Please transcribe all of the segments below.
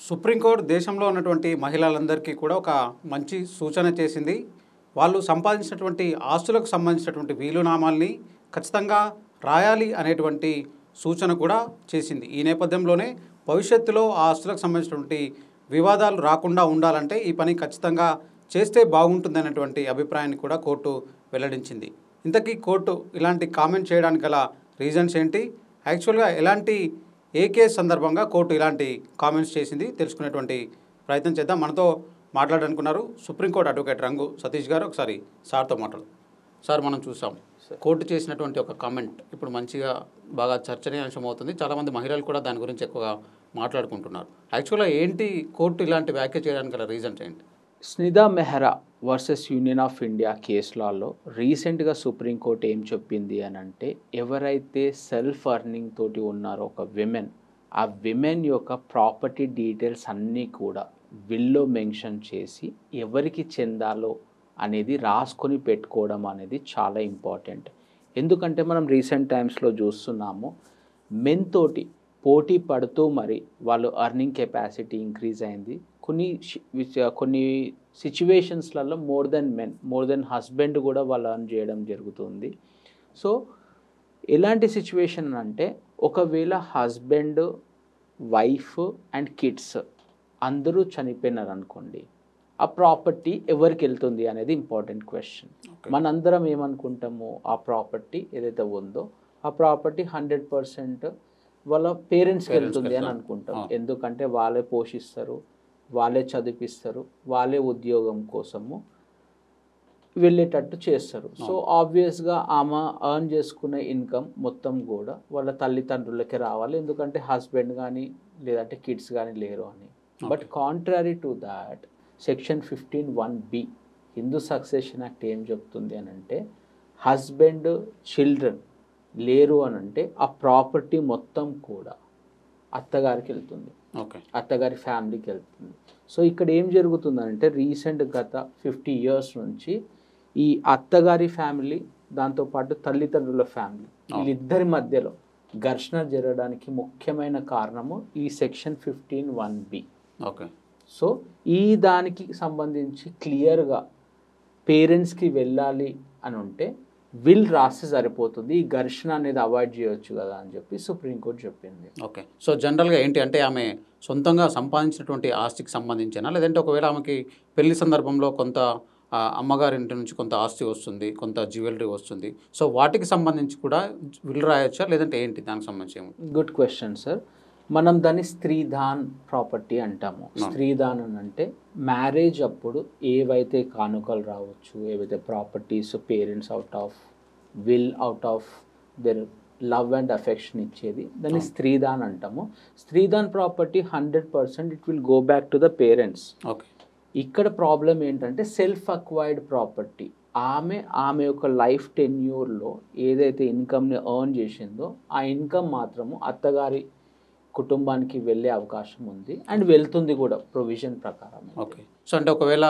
Supreme court దేశంలో ఉన్నటువంటి మహిళలందరికీ కూడా ఒక మంచి సూచన చేసింది. వాళ్ళు సంపాదించినటువంటి ఆస్తులకు సంబంధించినటువంటి వీలునామాల్ని ఖచ్చితంగా రాయాలి అనేటువంటి సూచన కూడా చేసింది. ఈ నేపథ్యంలోనే భవిష్యత్తులో ఆ ఆస్తులకు సంబంధించినటువంటి వివాదాలు రాకుండా ఉండాలంటే ఈ పని ఖచ్చితంగా చేస్తే బాగుంటుందనేటువంటి అభిప్రాయాన్ని కూడా కోర్టు వెల్లడించింది. ఇంతకీ కోర్టు ఇలాంటి కామెంట్ చేయడానికి గల రీజన్స్ ఏంటి, యాక్చువల్గా ఎలాంటి ఏ కేసు సందర్భంగా కోర్టు ఇలాంటి కామెంట్స్ చేసింది తెలుసుకునేటువంటి ప్రయత్నం చేద్దాం. మనతో మాట్లాడాలనుకున్నారు సుప్రీంకోర్టు అడ్వకేట్ రంగు సతీష్ గారు. ఒకసారి సార్తో మాట్లాడు. సార్, మనం చూసాం కోర్టు చేసినటువంటి ఒక కామెంట్ ఇప్పుడు మంచిగా బాగా చర్చనీయాంశం అవుతుంది. చాలామంది మహిళలు కూడా దాని గురించి ఎక్కువగా మాట్లాడుకుంటున్నారు. యాక్చువల్గా ఏంటి కోర్టు ఇలాంటి వ్యాఖ్య చేయడానికి గల రీజన్స్ ఏంటి? స్నిదా Mehra versus union of India కేసులలో రీసెంట్గా సుప్రీంకోర్టు ఏం చెప్పింది అని అంటే, ఎవరైతే సెల్ఫ్ అర్నింగ్ తోటి ఉన్నారో ఒక విమెన్, ఆ విమెన్ యొక్క ప్రాపర్టీ డీటెయిల్స్ అన్నీ కూడా విల్లో మెన్షన్ చేసి ఎవరికి చెందాలో అనేది రాసుకొని పెట్టుకోవడం అనేది చాలా ఇంపార్టెంట్. ఎందుకంటే మనం రీసెంట్ టైమ్స్లో చూస్తున్నాము, మెన్ తోటి పోటీ పడుతూ మరి వాళ్ళు అర్నింగ్ కెపాసిటీ ఇంక్రీజ్ అయింది. కొన్ని సిచ్యువేషన్స్లలో మోర్ దెన్ హస్బెండ్ కూడా వాళ్ళు అర్న్ చేయడం జరుగుతుంది. సో ఎలాంటి సిచ్యువేషన్ అంటే, ఒకవేళ హస్బెండ్, వైఫ్ అండ్ కిడ్స్ అందరూ చనిపోయినారు అనుకోండి, ఆ ప్రాపర్టీ ఎవరికి వెళ్తుంది అనేది ఇంపార్టెంట్ క్వశ్చన్. మనందరం ఏమనుకుంటాము, ఆ ప్రాపర్టీ ఏదైతే ఉందో ఆ ప్రాపర్టీ 100% వాళ్ళ పేరెంట్స్కి వెళ్తుంది అని అనుకుంటాం. ఎందుకంటే వాళ్ళే పోషిస్తారు, వాళ్ళే చదివిస్తారు, వాళ్ళే ఉద్యోగం కోసము వెళ్ళేటట్టు చేస్తారు. సో ఆబ్వియస్గా ఆమె ఎర్న్ చేసుకునే ఇన్కమ్ మొత్తం కూడా వాళ్ళ తల్లిదండ్రులకే రావాలి, ఎందుకంటే హస్బెండ్ కానీ లేదంటే కిడ్స్ కానీ లేరు అని. But contrary to that, section 15(1)B Hindu succession act ఏం చెప్తుంది అని అంటే, హస్బెండ్, చిల్డ్రన్ లేరు అని అంటే ఆ ప్రాపర్టీ మొత్తం కూడా అత్తగారికి వెళ్తుంది, అత్తగారి ఫ్యామిలీకి వెళ్తుంది. సో ఇక్కడ ఏం జరుగుతుందంటే, రీసెంట్ గత 50 years నుంచి ఈ అత్తగారి ఫ్యామిలీ దాంతోపాటు తల్లిదండ్రుల ఫ్యామిలీ వీళ్ళిద్దరి మధ్యలో ఘర్షణ జరగడానికి ముఖ్యమైన కారణము ఈ సెక్షన్ 15(1)B. సో ఈ దానికి సంబంధించి క్లియర్గా పేరెంట్స్కి వెళ్ళాలి అని ఉంటే విల్ రాస్తే సరిపోతుంది, ఈ ఘర్షణ అనేది అవాయిడ్ చేయొచ్చు కదా అని చెప్పి సుప్రీంకోర్టు చెప్పింది. ఓకే. సో జనరల్గా ఏంటి అంటే, ఆమె సొంతంగా సంపాదించినటువంటి ఆస్తికి సంబంధించేనా, లేదంటే ఒకవేళ ఆమెకి పెళ్లి సందర్భంలో కొంత అమ్మగారి ఇంటి నుంచి కొంత ఆస్తి వస్తుంది, కొంత జ్యువెలరీ వస్తుంది, సో వాటికి సంబంధించి కూడా విల్ రాయొచ్చా, లేదంటే ఏంటి దానికి సంబంధించి? Good question sir. మనం దాన్ని స్త్రీధాన్ ప్రాపర్టీ అంటాము. స్త్రీధాన్ అని అంటే మ్యారేజ్ అప్పుడు ఏవైతే కానుకలు రావచ్చు, ఏవైతే properties parents out of will, out of their love and affection ఇచ్చేది, దాన్ని స్త్రీధాన్ అంటాము. Stridhan property 100% it will go back to the parents. Okay. ఇక్కడ ప్రాబ్లం ఏంటంటే, సెల్ఫ్ అక్వైర్డ్ ప్రాపర్టీ. ఆమె యొక్క లైఫ్ టెన్యూర్లో ఏదైతే ఇన్కమ్ని ఎర్న్ చేసిందో ఆ ఇన్కమ్ మాత్రము అత్తగారి కుటుంబానికి వెళ్ళే అవకాశం ఉంది అండ్ వెళ్తుంది కూడా ప్రొవిజన్ ప్రకారం. ఓకే. సో అంటే ఒకవేళ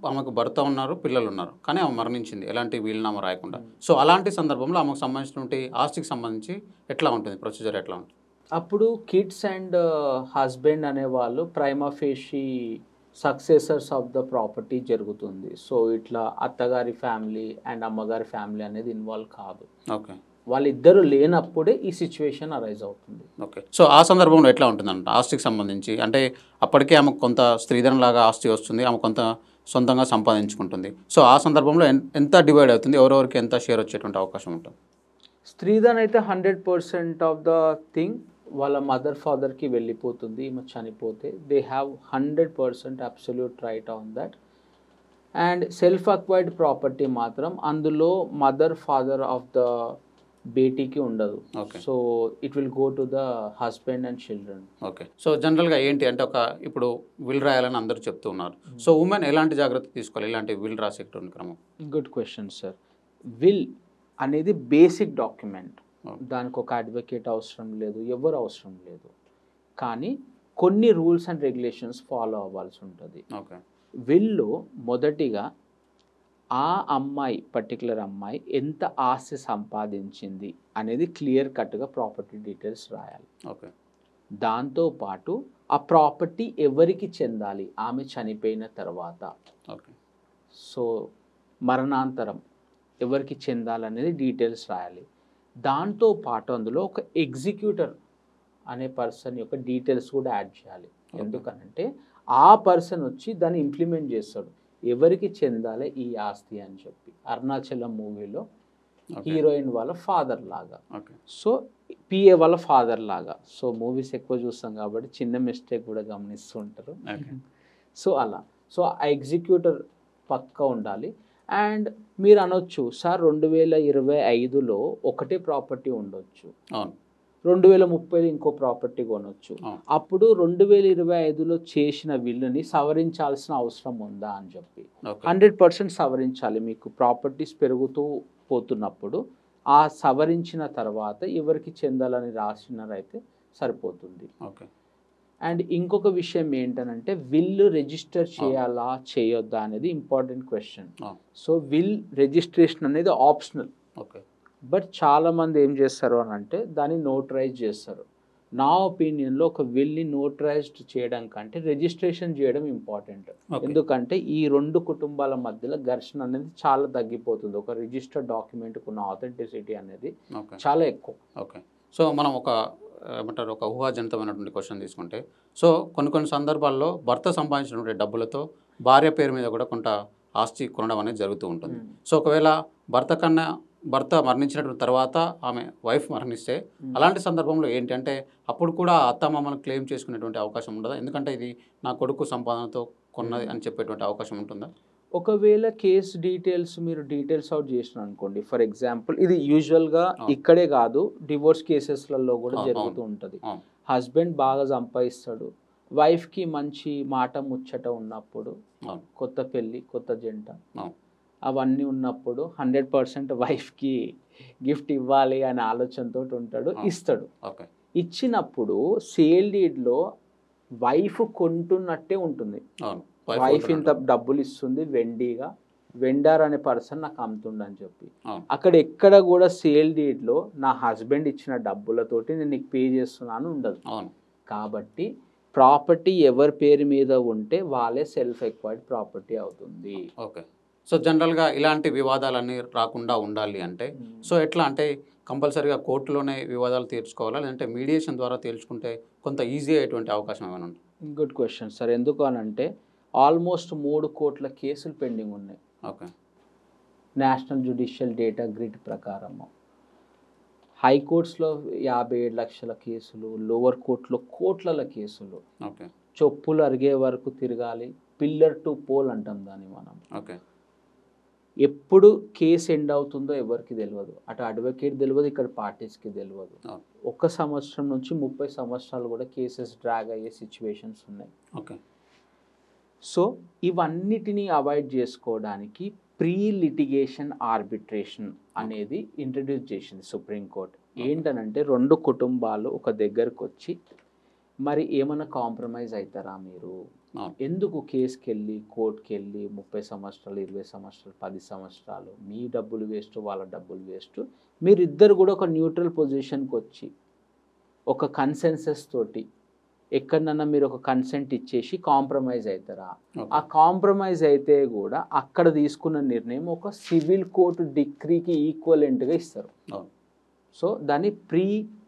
ఆమెకు భర్త ఉన్నారు, పిల్లలు ఉన్నారు, కానీ ఆమె మరణించింది ఎలాంటి వీలునామా రాయకుండా, సో అలాంటి సందర్భంలో ఆమెకు సంబంధించినటువంటి ఆస్తికి సంబంధించి ఎట్లా ఉంటుంది, ప్రొసీజర్ ఎట్లా ఉంటుంది? అప్పుడు కిడ్స్ అండ్ హస్బెండ్ అనేవాళ్ళు prima facie successors of the property జరుగుతుంది. సో ఇట్లా అత్తగారి ఫ్యామిలీ అండ్ అమ్మగారి ఫ్యామిలీ అనేది ఇన్వాల్వ్ కాదు. ఓకే. వాళ్ళిద్దరూ లేనప్పుడే ఈ సిచ్యువేషన్ అరైజ్ అవుతుంది. ఓకే. సో ఆ సందర్భంలో ఎట్లా ఉంటుందంట ఆస్తికి సంబంధించి? అంటే అప్పటికే ఆమెకు కొంత స్త్రీధనం లాగా ఆస్తి వస్తుంది, ఆమె కొంత సొంతంగా సంపాదించుకుంటుంది. సో ఆ సందర్భంలో ఎంత డివైడ్ అవుతుంది, ఎవరెవరికి ఎంత షేర్ వచ్చేటువంటి అవకాశం ఉంటుంది? స్త్రీధన్ అయితే 100% ఆఫ్ ద థింగ్ వాళ్ళ మదర్ ఫాదర్కి వెళ్ళిపోతుంది. ఈమె చనిపోతే they have 100% absolute right on that. And self acquired property మాత్రం అందులో మదర్ ఫాదర్ ఆఫ్ ద బేటీకి ఉండదు. So it will go to the husband and children. Okay. So జనరల్గా ఏంటి అంటే, ఇప్పుడు విల్ రాయాలని అందరూ చెప్తూ ఉన్నారు. సో ఉమెన్ ఎలాంటి జాగ్రత్త తీసుకోవాలి ఇలాంటి విల్ రాసేటువంటి క్రమం? Good question sir. విల్ అనేది బేసిక్ డాక్యుమెంట్, దానికి ఒక అడ్వకేట్ అవసరం లేదు, ఎవరు అవసరం లేదు. కానీ కొన్ని రూల్స్ అండ్ రెగ్యులేషన్స్ ఫాలో అవ్వాల్సి ఉంటుంది. ఓకే. విల్లో మొదటిగా ఆ అమ్మాయి, పర్టికులర్ అమ్మాయి ఎంత ఆస్తి సంపాదించింది అనేది క్లియర్ కట్గా ప్రాపర్టీ డీటెయిల్స్ రాయాలి. ఓకే. దాంతోపాటు ఆ ప్రాపర్టీ ఎవరికి చెందాలి ఆమె చనిపోయిన తర్వాత, ఓకే. సో మరణాంతరం ఎవరికి చెందాలనేది డీటెయిల్స్ రాయాలి. దాంతో పాటు అందులో ఒక ఎగ్జిక్యూటర్ అనే పర్సన్ యొక్క డీటెయిల్స్ కూడా యాడ్ చేయాలి. ఎందుకనంటే ఆ పర్సన్ వచ్చి దాన్ని ఇంప్లిమెంట్ చేస్తాడు, ఎవరికి చెందాలి ఈ ఆస్తి అని చెప్పి. అరుణాచలం మూవీలో హీరోయిన్ వాళ్ళ ఫాదర్ లాగా, సో పిఏ వాళ్ళ ఫాదర్ లాగా. సో మూవీస్ ఎక్కువ చూస్తాం కాబట్టి చిన్న మిస్టేక్ కూడా గమనిస్తూ ఉంటారు. సో అలా, సో ఆ ఎగ్జిక్యూటర్ పక్కా ఉండాలి. అండ్ మీరు అనొచ్చు, సార్ 2025లో ఒకటే ప్రాపర్టీ ఉండొచ్చు, 2030లో ఇంకో ప్రాపర్టీ కొనొచ్చు, అప్పుడు 2025లో చేసిన విల్లుని సవరించాల్సిన అవసరం ఉందా అని చెప్పి. 100% సవరించాలి. మీకు ప్రాపర్టీస్ పెరుగుతూ పోతున్నప్పుడు ఆ సవరించిన తర్వాత ఎవరికి చెందాలని రాసినారైతే సరిపోతుంది. అండ్ ఇంకొక విషయం ఏంటనంటే విల్ రిజిస్టర్ చేయాలా చేయొద్దా అనేది important question. So will registration అనేది ఆప్షనల్, బట్ చాలామంది ఏం చేస్తారు అని అంటే దాన్ని నోటరైజ్ చేస్తారు. నా ఒపీనియన్లో ఒక విల్ని నోటరైజ్డ్ చేయడం కంటే రిజిస్ట్రేషన్ చేయడం ఇంపార్టెంట్. ఎందుకంటే ఈ రెండు కుటుంబాల మధ్యలో ఘర్షణ అనేది చాలా తగ్గిపోతుంది. ఒక రిజిస్టర్డ్ డాక్యుమెంట్కి ఉన్న ఆథెంటిసిటీ అనేది చాలా ఎక్కువ. ఓకే. సో మనం ఒక ఏమంటారు, ఒక ఊహాజనితమైనటువంటి క్వశ్చన్ తీసుకుంటే, సో కొన్ని సందర్భాల్లో భర్త సంపాదించినటువంటి డబ్బులతో భార్య పేరు మీద కూడా కొంత ఆస్తి కొనడం అనేది జరుగుతూ ఉంటుంది. సో ఒకవేళ భర్త మరణించినటువంటి తర్వాత ఆమె వైఫ్ మరణిస్తే అలాంటి సందర్భంలో ఏంటంటే అప్పుడు కూడా అత్తమామను క్లెయిమ్ చేసుకునేటువంటి అవకాశం ఉండదా? ఎందుకంటే ఇది నా కొడుకు సంపాదనతో కొన్నది అని చెప్పేటువంటి అవకాశం ఉంటుందా? ఒకవేళ కేసు డీటెయిల్స్ మీరు డీటెయిల్స్ అవుట్ చేసిన అనుకోండి, ఫర్ ఎగ్జాంపుల్ ఇది యూజువల్గా ఇక్కడే కాదు డివోర్స్ కేసెస్లలో కూడా జరుగుతూ ఉంటుంది. హస్బెండ్ బాగా సంపాదిస్తాడు, వైఫ్కి మంచి మాట ముచ్చట ఉన్నప్పుడు, కొత్త పెళ్ళి కొత్త జంట అవన్నీ ఉన్నప్పుడు 100% వైఫ్కి గిఫ్ట్ ఇవ్వాలి అనే ఆలోచనతో ఉంటాడు, ఇస్తాడు. ఇచ్చినప్పుడు సేల్ డీడ్లో వైఫ్ కొంటున్నట్టే ఉంటుంది. వైఫ్ ఇంత డబ్బులు ఇస్తుంది వెండీగా, వెండర్ అనే పర్సన్ నాకు అమ్ముతుండని చెప్పి. అక్కడ ఎక్కడ కూడా సేల్ డీడ్లో నా హస్బెండ్ ఇచ్చిన డబ్బులతోటి నేను నీకు పే చేస్తున్నాను ఉండదు. కాబట్టి ప్రాపర్టీ ఎవరి పేరు మీద ఉంటే వాళ్ళే సెల్ఫ్ ఎక్వైర్డ్ ప్రాపర్టీ అవుతుంది. ఓకే. సో జనరల్గా ఇలాంటి వివాదాలన్నీ రాకుండా ఉండాలి అంటే సో ఎట్లా అంటే కంపల్సరీగా కోర్టులోనే వివాదాలు తీర్చుకోవాలా, లేదంటే మీడియేషన్ ద్వారా తేల్చుకుంటే కొంత ఈజీ అయ్యేటువంటి అవకాశం ఏమైనా ఉంటుంది? Good question sir. ఎందుకు అనంటే ఆల్మోస్ట్ 3 కోట్ల కేసులు పెండింగ్ ఉన్నాయి. Okay. National judicial data grid ప్రకారము హైకోర్ట్స్లో 57 లక్షల కేసులు, లోవర్ కోర్టులో కోట్ల కేసులు. ఓకే. చొప్పులు అరిగే వరకు తిరగాలి, పిల్లర్ టు పోల్ అంటాం దాన్ని మనం. ఓకే. ఎప్పుడు కేసు ఎండ్ అవుతుందో ఎవరికి తెలియదు, అటు అడ్వకేట్ తెలియదు, ఇక్కడ పార్టీస్కి తెలియదు. 1 సంవత్సరం నుంచి 30 సంవత్సరాలు కూడా కేసెస్ డ్రాగ్ అయ్యే సిచ్యువేషన్స్ ఉన్నాయి. ఓకే. సో ఇవన్నిటినీ అవాయిడ్ చేసుకోవడానికి ప్రీ లిటిగేషన్ ఆర్బిట్రేషన్ అనేది ఇంట్రడ్యూస్ చేసింది సుప్రీంకోర్టు. ఏంటనంటే 2 కుటుంబాలు ఒక దగ్గరకు వచ్చి మరి ఏమైనా కాంప్రమైజ్ అవుతారా మీరు, ఎందుకు కేసుకి వెళ్ళి కోర్టుకి వెళ్ళి 30 సంవత్సరాలు 20 సంవత్సరాలు 10 సంవత్సరాలు మీ డబ్బులు వేస్ట్ వాళ్ళ డబ్బులు వేస్ట్, మీరిద్దరు కూడా ఒక న్యూట్రల్ పొజిషన్కి వచ్చి ఒక కన్సెన్సస్ తోటి ఎక్కడన్నా మీరు ఒక కన్సెంట్ ఇచ్చేసి కాంప్రమైజ్ అవుతారా? ఆ కాంప్రమైజ్ అయితే కూడా అక్కడ తీసుకున్న నిర్ణయం ఒక సివిల్ కోర్టు డిక్రీకి ఈక్వలెంట్గా ఇస్తారు. సో దాన్ని ప్రీ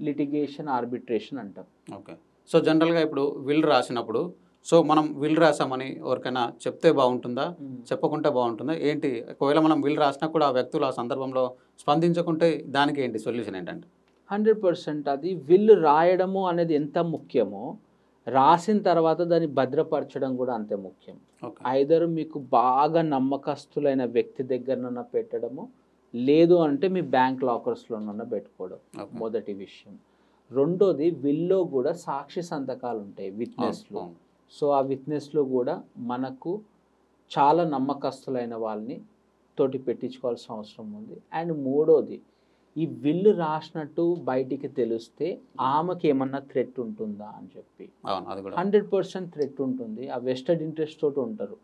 లిటిగేషన్ ఆర్బిట్రేషన్ అంటాం. ఓకే. సో జనరల్గా ఇప్పుడు విల్ రాసినప్పుడు సో మనం విల్ రాసామని ఎవరికైనా చెప్తే బాగుంటుందా, చెప్పకుంటే బాగుంటుందా ఏంటి? ఒకవేళ మనం విల్ రాసినా కూడా ఆ వ్యక్తులు ఆ సందర్భంలో స్పందించకుంటే దానికి ఏంటి సొల్యూషన్ ఏంటంటే? 100% అది విల్ రాయడము అనేది ఎంత ముఖ్యమో రాసిన తర్వాత దాన్ని భద్రపరచడం కూడా అంతే ముఖ్యం. ఐదర్ మీకు బాగా నమ్మకస్తులైన వ్యక్తి దగ్గరనన్నా పెట్టడము, లేదు అంటే మీ బ్యాంక్ లాకర్స్లోనన్నా పెట్టుకోవడం మొదటి విషయం. రెండోది విల్లో కూడా సాక్షి సంతకాలు ఉంటాయి, విట్నెస్లు. సో ఆ విట్నెస్లో కూడా మనకు చాలా నమ్మకస్తులైన వాళ్ళని తోటి పెట్టించుకోవాల్సిన అవసరం ఉంది. అండ్ మూడోది ఈ విల్లు రాసినట్టు బయటికి తెలిస్తే ఆమెకి ఏమన్నా థ్రెట్ ఉంటుందా అని చెప్పి. 100% థ్రెట్ ఉంటుంది. ఆ వెస్టెడ్ ఇంట్రెస్ట్ తోటి ఉంటారు.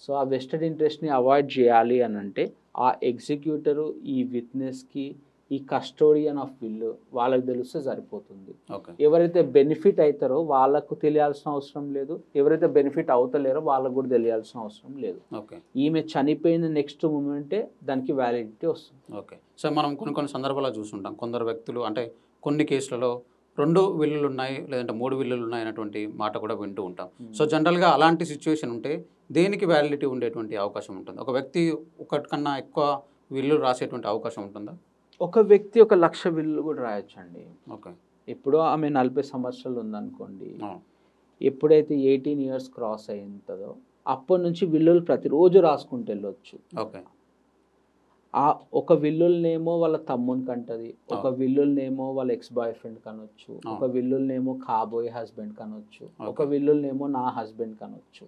సో ఆ వెస్టెడ్ ఇంట్రెస్ట్ని అవాయిడ్ చేయాలి అని అంటే ఆ ఎగ్జిక్యూటరు ఈ విట్నెస్కి ఈ కస్టోడియన్ ఆఫ్ విల్ వాళ్ళకి తెలిస్తే సరిపోతుంది. ఓకే. ఎవరైతే బెనిఫిట్ అవుతారో వాళ్ళకు తెలియాల్సిన అవసరం లేదు, ఎవరైతే బెనిఫిట్ అవుతలేరో వాళ్ళకు కూడా తెలియాల్సిన అవసరం లేదు. ఓకే. ఈమె చనిపోయిన నెక్స్ట్ మూమెంటే దానికి వ్యాలిడిటీ వస్తుంది. ఓకే. సో మనం కొన్ని సందర్భాల్లో చూస్తుంటాం, కొందరు వ్యక్తులు అంటే కొన్ని కేసులలో 2 విల్లులు ఉన్నాయి లేదంటే 3 విల్లులు ఉన్నాయి అనేటువంటి మాట కూడా వింటూ ఉంటాం. సో జనరల్గా అలాంటి సిచ్యువేషన్ ఉంటే దేనికి వ్యాలిడిటీ ఉండేటువంటి అవకాశం ఉంటుంది? ఒక వ్యక్తి ఒకటి కన్నా ఎక్కువ విల్లు రాసేటువంటి అవకాశం ఉంటుందా? ఒక వ్యక్తి 1,00,000 విల్లు కూడా రాయొచ్చండి. ఓకే. ఇప్పుడు ఆమె 40 సంవత్సరాలు ఉందనుకోండి, ఎప్పుడైతే 18 ఇయర్స్ క్రాస్ అయిందో అప్పటి నుంచి విల్లులు ప్రతిరోజు రాసుకుంటూ వెళ్ళొచ్చు. ఓకే. ఆ ఒక విల్లులనేమో వాళ్ళ తమ్మునికి అంటది, ఒక విల్లులనేమో వాళ్ళ ఎక్స్ బాయ్ ఫ్రెండ్ కనొచ్చు, ఒక విల్లులనేమో కాబోయే హస్బెండ్ కనొచ్చు, ఒక విల్లులనేమో నా హస్బెండ్ కనొచ్చు.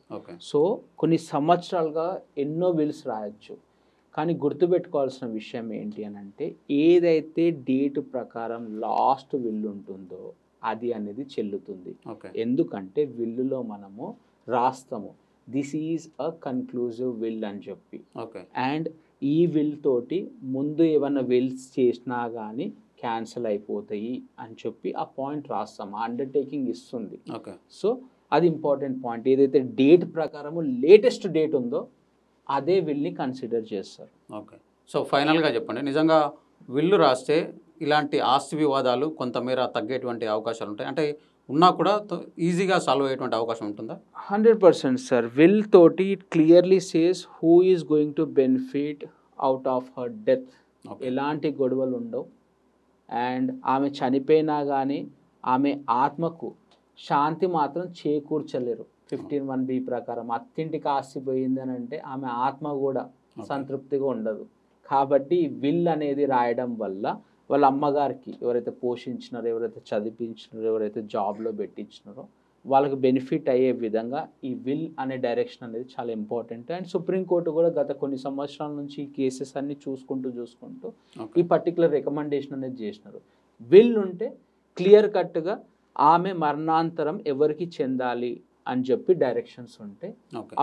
సో కొన్ని సంవత్సరాలుగా ఎన్నో విల్స్ రాయొచ్చు. కానీ గుర్తుపెట్టుకోవాల్సిన విషయం ఏంటి అని అంటే, ఏదైతే డేట్ ప్రకారం లాస్ట్ విల్లు ఉంటుందో అది అనేది చెల్లుతుంది. ఎందుకంటే విల్లులో మనము రాస్తాము this is a conclusive will అని చెప్పి, అండ్ ఈ విల్ తోటి ముందు ఏమైనా విల్స్ చేసినా కానీ క్యాన్సిల్ అయిపోతాయి అని చెప్పి ఆ పాయింట్ రాస్తాం, ఆ అండర్టేకింగ్ ఇస్తుంది. సో అది ఇంపార్టెంట్ పాయింట్. ఏదైతే డేట్ ప్రకారము లేటెస్ట్ డేట్ ఉందో అదే విల్ని కన్సిడర్ చేస్తారు. ఓకే. సో ఫైనల్గా చెప్పండి, నిజంగా విల్లు రాస్తే ఇలాంటి ఆస్తి వివాదాలు కొంతమేర తగ్గేటువంటి అవకాశాలు ఉంటాయి అంటే ఉన్నా కూడా ఈజీగా సాల్వ్ అయ్యేటువంటి అవకాశం ఉంటుందా? 100% సార్. విల్ తోటి it clearly says who is going to benefit out of her death. ఎలాంటి గొడవలు ఉండవు. అండ్ ఆమె చనిపోయినా కానీ ఆమె ఆత్మకు శాంతి మాత్రం చేకూర్చలేరు. 15(1)(b) ప్రకారం అత్తింటికి ఆస్తి పోయింది అని అంటే ఆమె ఆత్మ కూడా సంతృప్తిగా ఉండదు. కాబట్టి విల్ అనేది రాయడం వల్ల వాళ్ళ అమ్మగారికి ఎవరైతే పోషించినారో, ఎవరైతే చదివించినారో, ఎవరైతే జాబ్లో పెట్టించినారో వాళ్ళకి బెనిఫిట్ అయ్యే విధంగా ఈ విల్ అనే డైరెక్షన్ అనేది చాలా ఇంపార్టెంట్. అండ్ సుప్రీంకోర్టు కూడా గత కొన్ని సంవత్సరాల నుంచి ఈ కేసెస్ అన్ని చూసుకుంటూ ఈ పర్టికులర్ రికమెండేషన్ అనేది చేసినారు. విల్ ఉంటే క్లియర్ కట్గా ఆమె మరణాంతరం ఎవరికి చెందాలి అని చెప్పి డైరెక్షన్స్ ఉంటే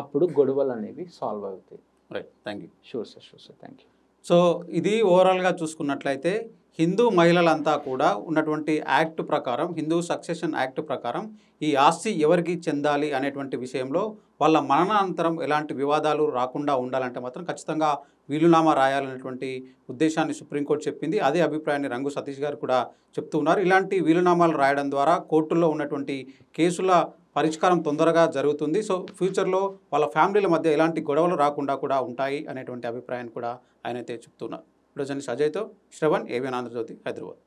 అప్పుడు గొడవలు అనేవి సాల్వ్ అవుతాయి. Right, thank you. Sure sir, thank you. So ఇది ఓవరాల్గా చూసుకున్నట్లయితే హిందూ మహిళలంతా కూడా ఉన్నటువంటి యాక్ట్ ప్రకారం, హిందూ సక్సెషన్ యాక్ట్ ప్రకారం ఈ ఆస్తి ఎవరికి చెందాలి అనేటువంటి విషయంలో వాళ్ళ మరణానంతరం ఎలాంటి వివాదాలు రాకుండా ఉండాలంటే మాత్రం ఖచ్చితంగా వీలునామా రాయాలనేటువంటి ఉద్దేశాన్ని సుప్రీంకోర్టు చెప్పింది. అదే అభిప్రాయాన్ని రంగు సతీష్ గారు కూడా చెప్తూ ఉన్నారు. ఇలాంటి వీలునామాలు రాయడం ద్వారా కోర్టుల్లో ఉన్నటువంటి కేసుల పరిష్కారం తొందరగా జరుగుతుంది. సో ఫ్యూచర్లో వాళ్ళ ఫ్యామిలీల మధ్య ఎలాంటి గొడవలు రాకుండా కూడా ఉంటాయి అనేటువంటి అభిప్రాయాన్ని కూడా ఆయన అయితే చెప్తున్నారు. ఇప్పుడు జర్నలిస్ట్ అజయ్తో శ్రవణ్, ఏబిఎన్ ఆంధ్రజ్యోతి, హైదరాబాద్.